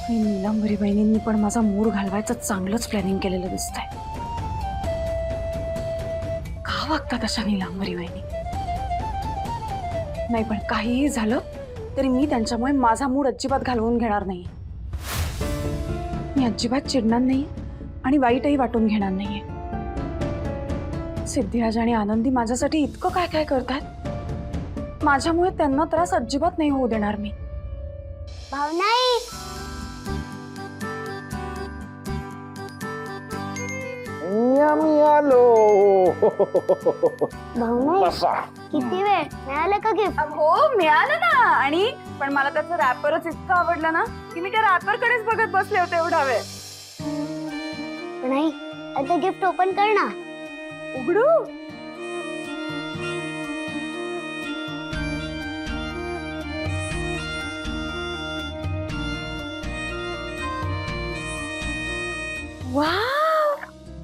नीलांबरी बहिणींनी पण माझा मूड घालवायचं चांगलंच प्लॅनिंग केलेलं दिसतंय. का वागतात अशा नीलांबरी बहिणी? नाही पण काहीही झालं तरी मी त्यांच्यामुळे माझा मूड अजिबात घालवून घेणार नाही. मी अजिबात चिडणार नाही आणि वाईटही वाटून घेणार नाहीये. सिद्धिराज आणि आनंदी माझ्यासाठी इतकं काय काय करतात, माझ्यामुळे त्यांना त्रास अजिबात नाही होऊ देणार मी. भावनाई मी आलो. भावनाई बसा. किती वेळ मिळालं का गिफ्ट? हो मिळालं ना. आणि पण मला त्याचं रॅपरच इतकं आवडलं ना की मी त्या रॅपर कडेच बघत बसले होते एवढा वेळ. नाही आता गिफ्ट ओपन कर ना. उघडू? वाव,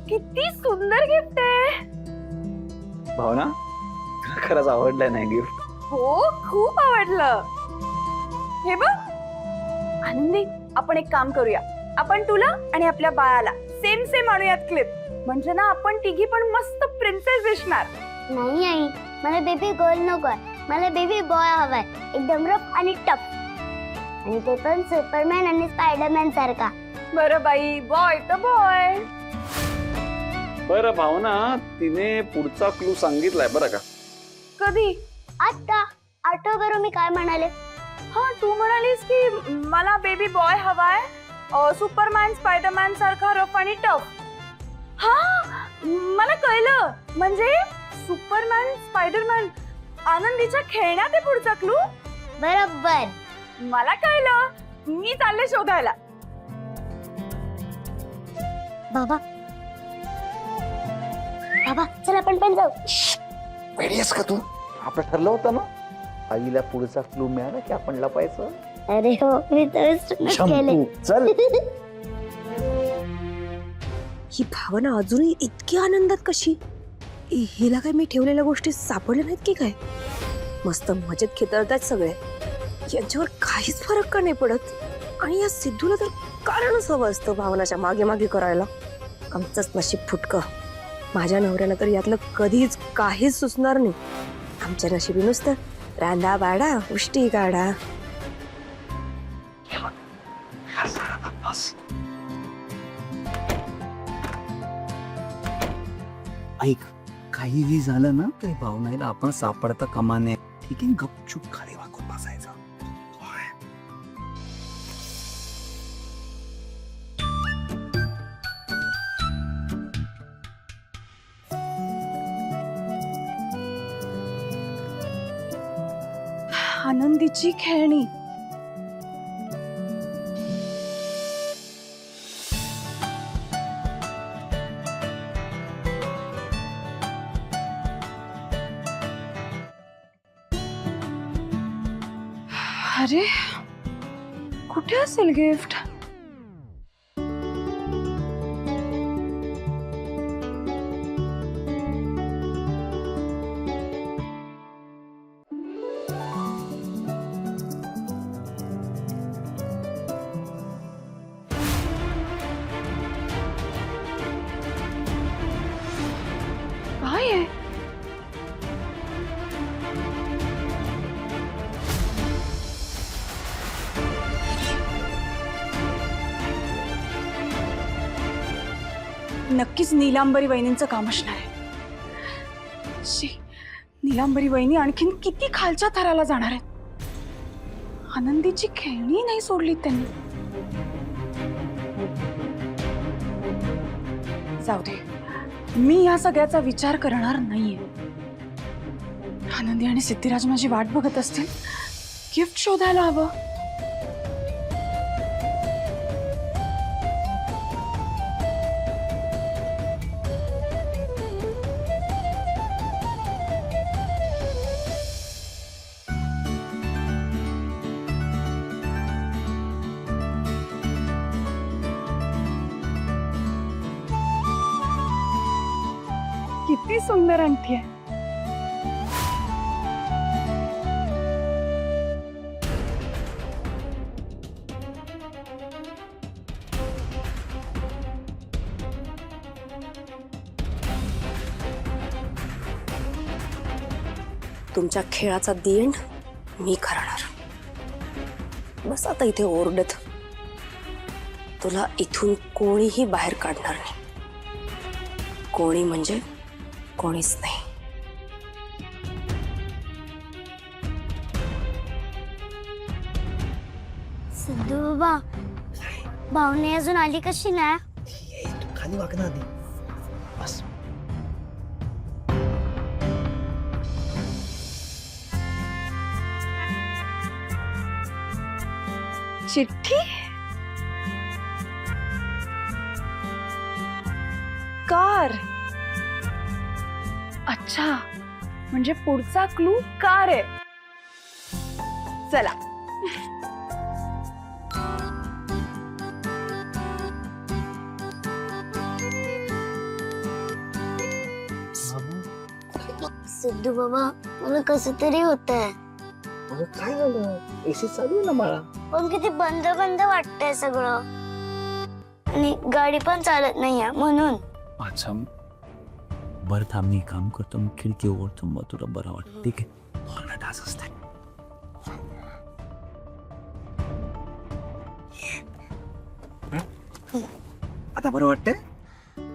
किती सुंदर गिफ्ट आहे. भावना खरंच आवडलंय नाही गिफ्ट? हो खूप आवडलं. हे बघ आनंदी, आपण एक काम करूया. आपण तुला आणि आपल्या बाळाला सेम सेम आणूयात क्लिप. म्हणजे ना आपण तिघी पण मस्त प्रिन्सेस दिसणार. नाही आई, मला बेबी गर्ल नकोय, मला बेबी बॉय हवाय. एकदम रफ आणि टफ, आणि ते पण सुपरमॅन आणि स्पायडरमॅन सारखा. बरं बाई, बॉय तर बॉय. बरं भावना, तिने पुढचा क्लू सांगितलाय बरं का? कधी? आता आठव बरं मी काय म्हणाले? हा, तू म्हणालीस की मला बेबी बॉय हवाय, सुपरमॅन स्पायडरमॅन सारखा रफ आणि टफ. हा मला कळलं. म्हणजे सुपरमॅन स्पायडरमॅन आनंदीच्या खेळण्यात आहे पुढचा क्लू. बरोबर. मला कळलं. मी चालले शोधायला. बाबा बाबा चल आपण पण जाऊ. वेडीस का तू? आपलं ठरलं होतं ना आईला पुढचा क्लू मिळाला की आपण लपायचं. अरे हो, मी तर केले. चल. ही भावना अजूनही इतकी आनंदात कशी? हिला काय मी ठेवलेल्या गोष्टी सापडल्या नाहीत की काय? मस्त मजेत खेळतात सगळे. यांच्यावर काहीच फरक का नाही पडत? आणि या सिद्धूला तर कारणच हवं असतं भावनाच्या मागे मागे करायला. आमचंच नशीब फुटकं. माझ्या नवऱ्याला तर यातलं कधीच काहीच सुचणार नाही. आमच्या नशिबी नुसतं रांदा बाडा उष्टी काढा. ऐक, काहीही झालं ना तरी भावनाईला आपण सापडता कामा नये. ठीक आहे, गपचूप खाली वाकून बसायचं. आनंदीची खेळणी. अरे कुठे असेल गिफ्ट? काय आहे? नक्कीच नीलांबरी वहिनींचं काम असणार आहे. शी, नीलांबरी वहिनी आणखीन किती खालच्या थराला जाणार आहेत. आनंदीची खेळणी नाही सोडली त्यांनी. जाऊ दे, मी या सगळ्याचा विचार करणार नाहीये. आनंदी आणि सिद्धिराज माझी वाट बघत असतील. गिफ्ट शोधायला हवं. किती सुंदर अंगठी आहे. तुमच्या खेळाचा देण मी करणार. बस आता इथे ओरडत. तुला इथून कोणीही बाहेर काढणार नाही. कोणी म्हणजे कोणीच नाही. सिद्धू बाबा, भावने अजून आली कशी ना? तू खाली वाग ना आधी. बस. चिठ्ठी? कार. अच्छा, म्हणजे पुढचा क्लू कार आहे. चला. सिद्धू बाबा, मला कसं तरी होतंय. अगं काय झालं? एसी चालू आहे ना मला. पण किती बंद बंद वाटतंय सगळं. आणि गाडी पण चालत नाहीये म्हणून. अच्छा बरं थांब, मी काम करतो, मग खिडकी उघडतो, मग तुला बरं वाटतं. ठीक आहे, मला डास असते. आता बरं वाटतंय?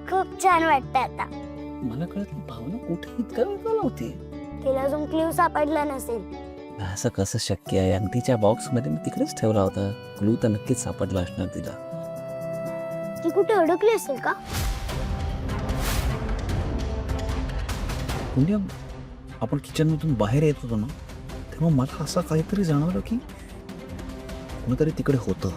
खूप छान वाटतंय आता. मला कळत नाही, भावना कुठे इतका वेळ का लावते? तिला अजून क्ल्यू सापडला नसेल. असं कसं शक्य आहे? अंगठीच्या बॉक्स मध्ये मी तिकडेच ठेवला होता. क्लू तर नक्कीच सापडला असणार तिला. ती कुठे अडकली असेल का? पुण्या, आपण किचन मधून बाहेर येत होतो ना, तेव्हा मला असं काहीतरी जाणवलं की कोणीतरी तिकडे होतं.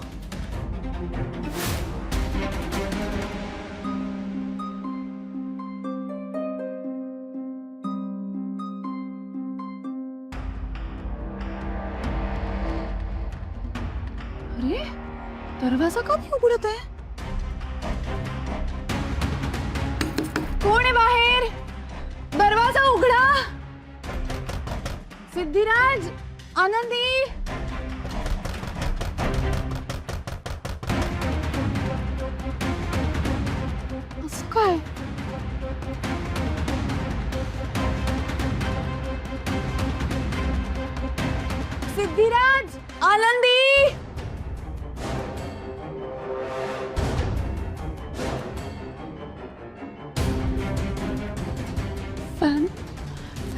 अरे, दरवाजा का नाही उघडत आहे? कोण आहे बाहेर? दरवाजा उघडा. सिद्धिराज, आनंदी. असं काय? सिद्धिराज, आनंदी.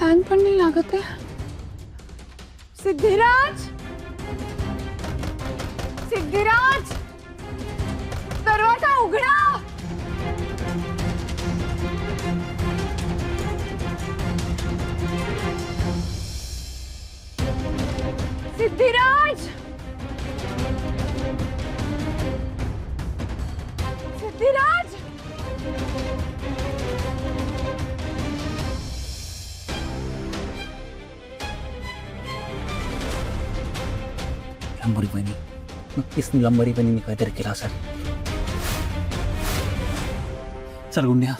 फॅन पण नाही लागत आहे. सिद्धिराज, सिद्धिराज, दरवाजा उघडा. सिद्धिराज, सिद्धिराज. लंबरी बहिणी, नक्कीच लंबरी बहिणीने काहीतरी केला असेल. चल गुंड्या,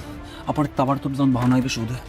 आपण ताबडतोब जाऊन भावना शोधूया.